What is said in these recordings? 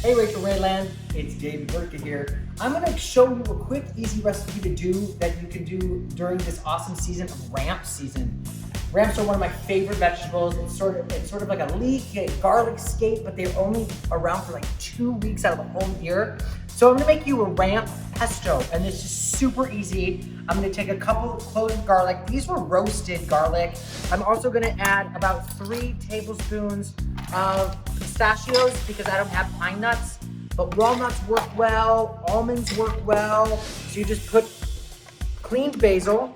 Hey Rachael Rayland, it's David Burtka here. I'm gonna show you a quick, easy recipe to do that you can do during this awesome season of ramp season. Ramps are one of my favorite vegetables. It's sort of like a leek, a garlic skate, but they're only around for like 2 weeks out of the whole year. So I'm gonna make you a ramp pesto, and this is super easy. I'm gonna take a couple of cloves of garlic. These were roasted garlic. I'm also gonna add about 3 tablespoons of pistachios because I don't have pine nuts, but walnuts work well, almonds work well. So you just put cleaned basil,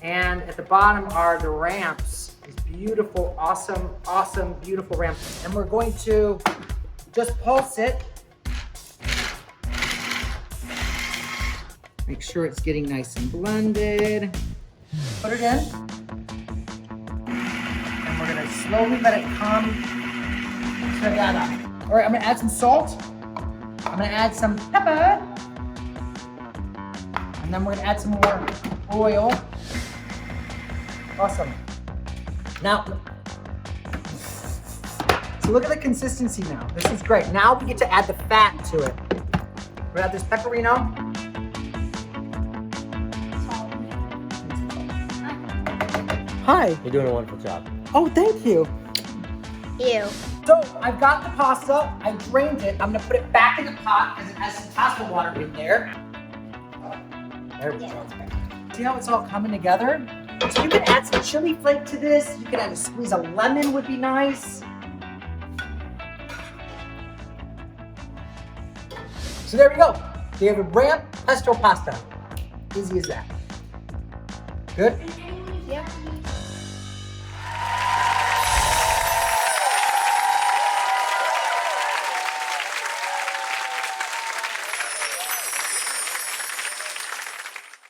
and at the bottom are the ramps, these beautiful, awesome, beautiful ramps. And we're going to just pulse it. Make sure it's getting nice and blended. Put it in. And we're gonna slowly let it come together. All right, I'm gonna add some salt. I'm gonna add some pepper. And then we're gonna add some more oil. Awesome. Now, so look at the consistency now. This is great. Now we get to add the fat to it. We're gonna add this pepperino. Hi. You're doing a wonderful job. Oh, thank you. Ew. So I've got the pasta. I drained it. I'm gonna put it back in the pot because it has some pasta water in there. There we go. See how it's all coming together? So you can add some chili flake to this. You can add a squeeze of lemon would be nice. So there we go. You have a ramp pesto pasta. Easy as that. Good?